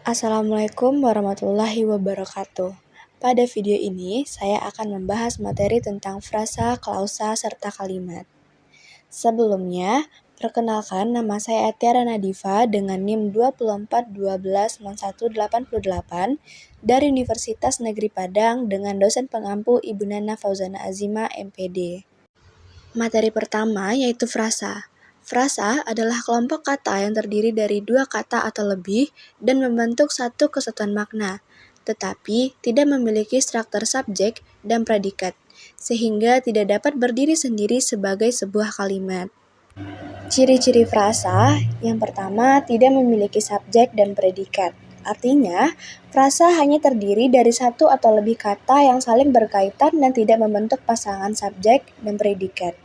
Assalamualaikum warahmatullahi wabarakatuh. Pada video ini, saya akan membahas materi tentang frasa, klausa, serta kalimat. Sebelumnya, perkenalkan nama saya Etiara Nadifa dengan NIM 24129188 dari Universitas Negeri Padang dengan dosen pengampu Ibu Nana Fauzana Azima, MPD. Materi pertama yaitu frasa. Frasa adalah kelompok kata yang terdiri dari dua kata atau lebih dan membentuk satu kesatuan makna, tetapi tidak memiliki struktur subjek dan predikat, sehingga tidak dapat berdiri sendiri sebagai sebuah kalimat. Ciri-ciri frasa, yang pertama tidak memiliki subjek dan predikat. Artinya, frasa hanya terdiri dari satu atau lebih kata yang saling berkaitan dan tidak membentuk pasangan subjek dan predikat.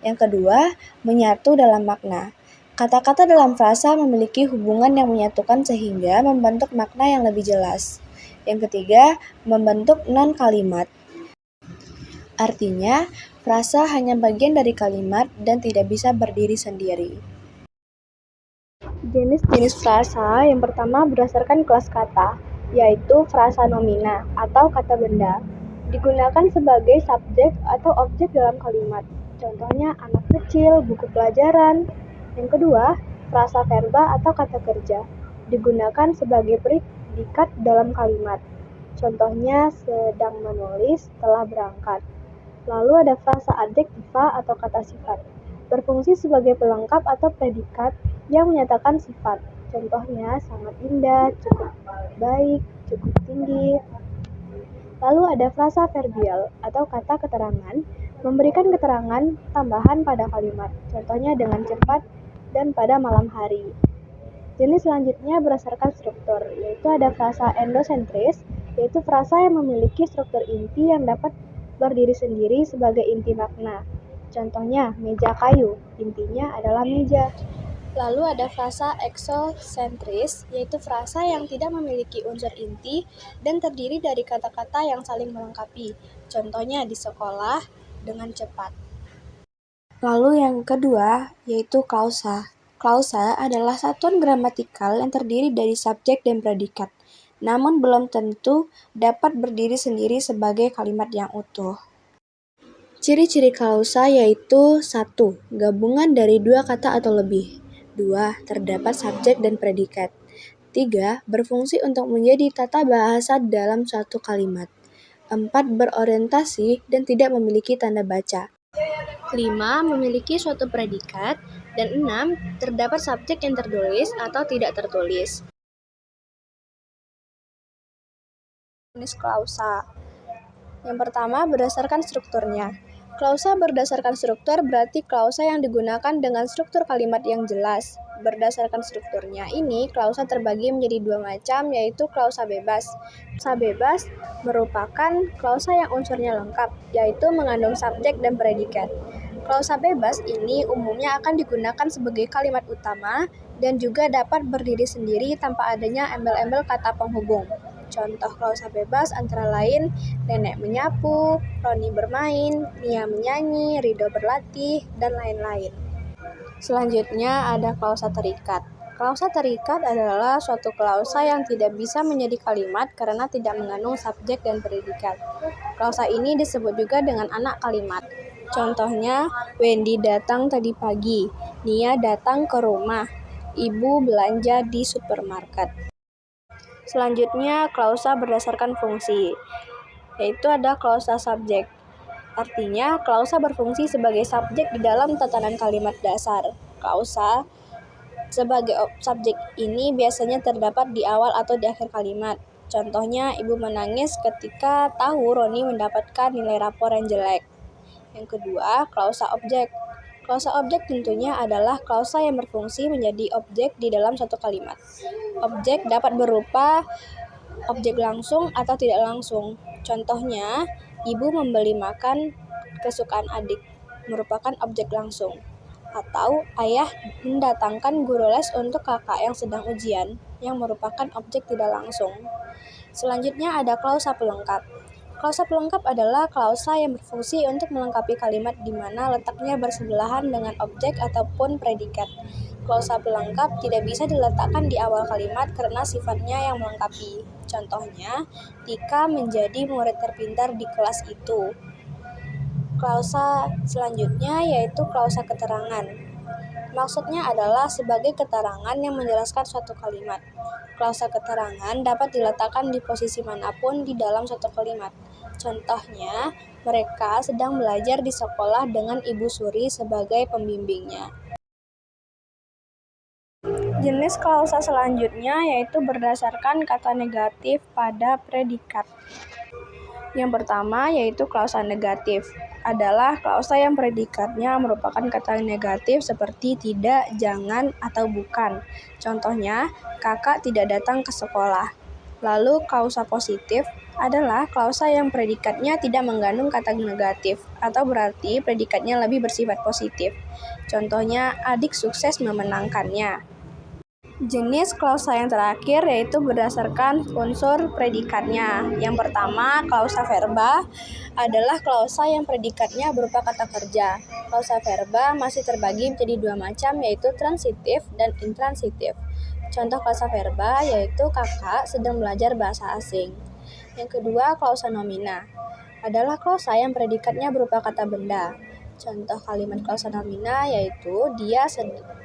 Yang kedua, menyatu dalam makna. Kata-kata dalam frasa memiliki hubungan yang menyatukan sehingga membentuk makna yang lebih jelas. Yang ketiga, membentuk non-kalimat. Artinya, frasa hanya bagian dari kalimat dan tidak bisa berdiri sendiri. Jenis-jenis frasa yang pertama berdasarkan kelas kata, yaitu frasa nomina atau kata benda. Digunakan sebagai subjek atau objek dalam kalimat. Contohnya anak kecil, buku pelajaran. Yang kedua, frasa verba atau kata kerja. Digunakan sebagai predikat dalam kalimat. Contohnya sedang menulis, telah berangkat. Lalu ada frasa adjektiva atau kata sifat. Berfungsi sebagai pelengkap atau predikat yang menyatakan sifat. Contohnya sangat indah, cukup baik, cukup tinggi. Lalu ada frasa verbial atau kata keterangan, memberikan keterangan tambahan pada kalimat. Contohnya dengan cepat dan pada malam hari. Jenis selanjutnya berdasarkan struktur, yaitu ada frasa endosentris, yaitu frasa yang memiliki struktur inti yang dapat berdiri sendiri sebagai inti makna. Contohnya meja kayu, intinya adalah meja. Lalu ada frasa eksosentris, yaitu frasa yang tidak memiliki unsur inti dan terdiri dari kata-kata yang saling melengkapi. Contohnya di sekolah, dengan cepat. Lalu yang kedua, yaitu klausa. Klausa adalah satuan gramatikal yang terdiri dari subjek dan predikat, namun belum tentu dapat berdiri sendiri sebagai kalimat yang utuh. Ciri-ciri klausa yaitu 1. Gabungan dari dua kata atau lebih. 2. Terdapat subjek dan predikat. 3. Berfungsi untuk menjadi tata bahasa dalam suatu kalimat. 4. Berorientasi dan tidak memiliki tanda baca. 5. Memiliki suatu predikat. Dan 6. Terdapat subjek yang tertulis atau tidak tertulis. Jenis klausa. Yang pertama, berdasarkan strukturnya. Klausa berdasarkan struktur berarti klausa yang digunakan dengan struktur kalimat yang jelas. Berdasarkan strukturnya ini, klausa terbagi menjadi dua macam, yaitu klausa bebas. Klausa bebas merupakan klausa yang unsurnya lengkap, yaitu mengandung subjek dan predikat. Klausa bebas ini umumnya akan digunakan sebagai kalimat utama dan juga dapat berdiri sendiri tanpa adanya embel-embel kata penghubung. Contoh klausa bebas antara lain Nenek menyapu, Roni bermain, Nia menyanyi, Rido berlatih, dan lain-lain. Selanjutnya ada klausa terikat. Klausa terikat adalah suatu klausa yang tidak bisa menjadi kalimat karena tidak mengandung subjek dan predikat. Klausa ini disebut juga dengan anak kalimat. Contohnya, Wendy datang tadi pagi, Nia datang ke rumah, Ibu belanja di supermarket. Selanjutnya, klausa berdasarkan fungsi, yaitu ada klausa subjek. Artinya, klausa berfungsi sebagai subjek di dalam tatanan kalimat dasar. Klausa sebagai subjek ini biasanya terdapat di awal atau di akhir kalimat. Contohnya, Ibu menangis ketika tahu Roni mendapatkan nilai rapor yang jelek. Yang kedua, klausa objek. Klausa objek tentunya adalah klausa yang berfungsi menjadi objek di dalam suatu kalimat. Objek dapat berupa objek langsung atau tidak langsung. Contohnya, Ibu membeli makan kesukaan adik, merupakan objek langsung. Atau ayah mendatangkan guru les untuk kakak yang sedang ujian, yang merupakan objek tidak langsung. Selanjutnya ada klausa pelengkap. Klausa pelengkap adalah klausa yang berfungsi untuk melengkapi kalimat di mana letaknya bersebelahan dengan objek ataupun predikat. klausa pelengkap tidak bisa diletakkan di awal kalimat karena sifatnya yang melengkapi. Contohnya, Tika menjadi murid terpintar di kelas itu. Klausa selanjutnya yaitu klausa keterangan. Maksudnya adalah sebagai keterangan yang menjelaskan suatu kalimat. Klausa keterangan dapat diletakkan di posisi manapun di dalam suatu kalimat. Contohnya, mereka sedang belajar di sekolah dengan Ibu Suri sebagai pembimbingnya. Jenis klausa selanjutnya yaitu berdasarkan kata negatif pada predikat. Yang pertama yaitu klausa negatif. Adalah klausa yang predikatnya merupakan kata negatif seperti tidak, jangan, atau bukan. Contohnya, kakak tidak datang ke sekolah. Lalu klausa positif adalah klausa yang predikatnya tidak mengandung kata negatif atau berarti predikatnya lebih bersifat positif. Contohnya, adik sukses memenangkannya. Jenis klausa yang terakhir yaitu berdasarkan unsur predikatnya. Yang pertama, klausa verba adalah klausa yang predikatnya berupa kata kerja. Klausa verba masih terbagi menjadi dua macam yaitu transitif dan intransitif. Contoh klausa verba yaitu kakak sedang belajar bahasa asing. Yang kedua, klausa nomina adalah klausa yang predikatnya berupa kata benda. Contoh kalimat klausa nomina yaitu dia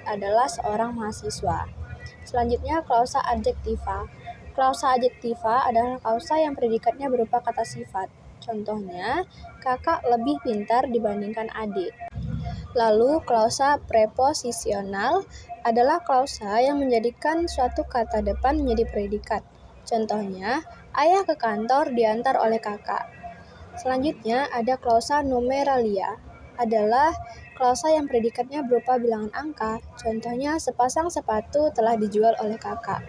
adalah seorang mahasiswa. Selanjutnya, klausa adjektiva. Klausa adjektiva adalah klausa yang predikatnya berupa kata sifat. Contohnya, kakak lebih pintar dibandingkan adik. Lalu, klausa preposisional adalah klausa yang menjadikan suatu kata depan menjadi predikat. Contohnya, ayah ke kantor diantar oleh kakak. Selanjutnya, ada klausa numeralia. Adalah klausa yang predikatnya berupa bilangan angka. Contohnya, sepasang sepatu telah dijual oleh kakak.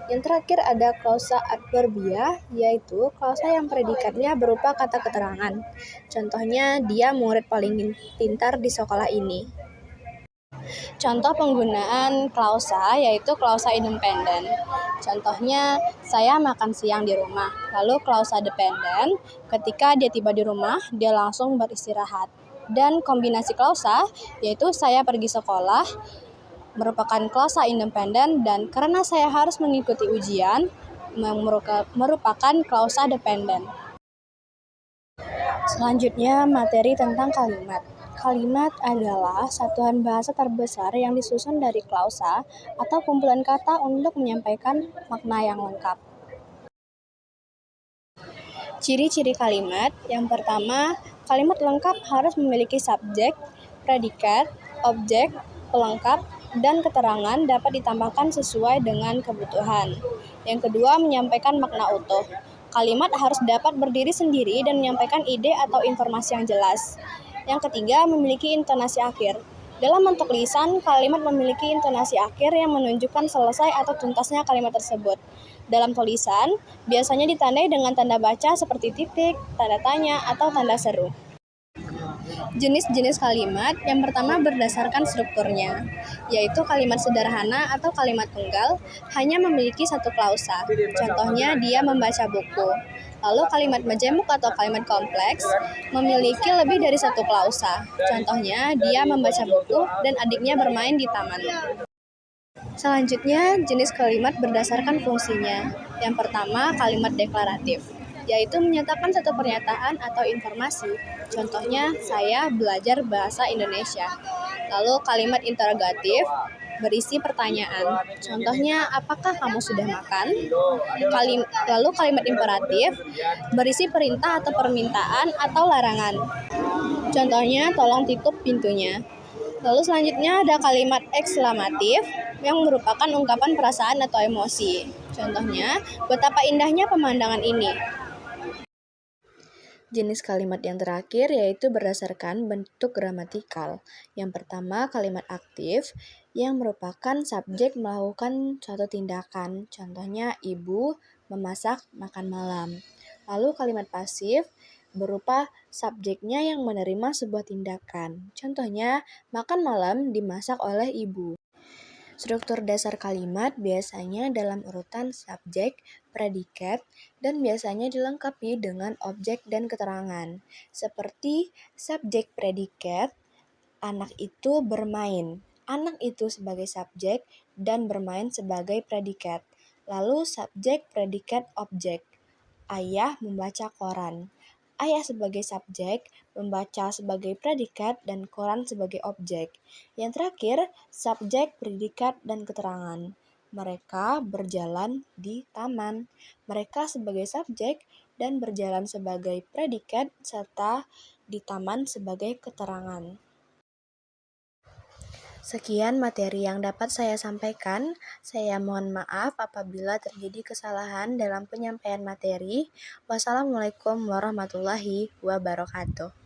Yang terakhir ada klausa adverbia, yaitu klausa yang predikatnya berupa kata keterangan. Contohnya, dia murid paling pintar di sekolah ini. Contoh penggunaan klausa yaitu klausa independen. Contohnya, saya makan siang di rumah. Lalu klausa dependen, ketika dia tiba di rumah, dia langsung beristirahat. Dan kombinasi klausa yaitu saya pergi sekolah merupakan klausa independen dan karena saya harus mengikuti ujian merupakan klausa dependen. Selanjutnya, materi tentang kalimat. Kalimat adalah satuan bahasa terbesar yang disusun dari klausa atau kumpulan kata untuk menyampaikan makna yang lengkap. Ciri-ciri kalimat. Yang pertama, kalimat lengkap harus memiliki subjek, predikat, objek, pelengkap, dan keterangan dapat ditambahkan sesuai dengan kebutuhan. Yang kedua, menyampaikan makna utuh. Kalimat harus dapat berdiri sendiri dan menyampaikan ide atau informasi yang jelas. Yang ketiga, memiliki intonasi akhir. Dalam bentuk lisan, kalimat memiliki intonasi akhir yang menunjukkan selesai atau tuntasnya kalimat tersebut. Dalam tulisan, biasanya ditandai dengan tanda baca seperti titik, tanda tanya, atau tanda seru. Jenis-jenis kalimat yang pertama berdasarkan strukturnya, yaitu kalimat sederhana atau kalimat tunggal hanya memiliki satu klausa. Contohnya, dia membaca buku. Lalu kalimat majemuk atau kalimat kompleks memiliki lebih dari satu klausa. Contohnya, dia membaca buku dan adiknya bermain di taman. Selanjutnya, jenis kalimat berdasarkan fungsinya. Yang pertama, kalimat deklaratif, yaitu menyatakan satu pernyataan atau informasi. Contohnya, saya belajar bahasa Indonesia. Lalu kalimat interrogatif berisi pertanyaan. Contohnya, apakah kamu sudah makan? Lalu kalimat imperatif berisi perintah atau permintaan atau larangan. Contohnya, tolong tutup pintunya. Lalu selanjutnya ada kalimat ekslamatif yang merupakan ungkapan perasaan atau emosi. Contohnya, betapa indahnya pemandangan ini. Jenis kalimat yang terakhir yaitu berdasarkan bentuk gramatikal. Yang pertama, kalimat aktif yang merupakan subjek melakukan suatu tindakan. Contohnya, ibu memasak makan malam. Lalu kalimat pasif berupa subjeknya yang menerima sebuah tindakan. Contohnya, makan malam dimasak oleh ibu. Struktur dasar kalimat biasanya dalam urutan subjek, predikat, dan biasanya dilengkapi dengan objek dan keterangan. Seperti subjek predikat, anak itu bermain. Anak itu sebagai subjek dan bermain sebagai predikat. Lalu subjek, predikat, objek. Ayah membaca koran. Ayah sebagai subjek, membaca sebagai predikat, dan koran sebagai objek. Yang terakhir, subjek, predikat, dan keterangan. Mereka berjalan di taman. Mereka sebagai subjek dan berjalan sebagai predikat, serta di taman sebagai keterangan. Sekian materi yang dapat saya sampaikan. Saya mohon maaf apabila terjadi kesalahan dalam penyampaian materi. Wassalamualaikum warahmatullahi wabarakatuh.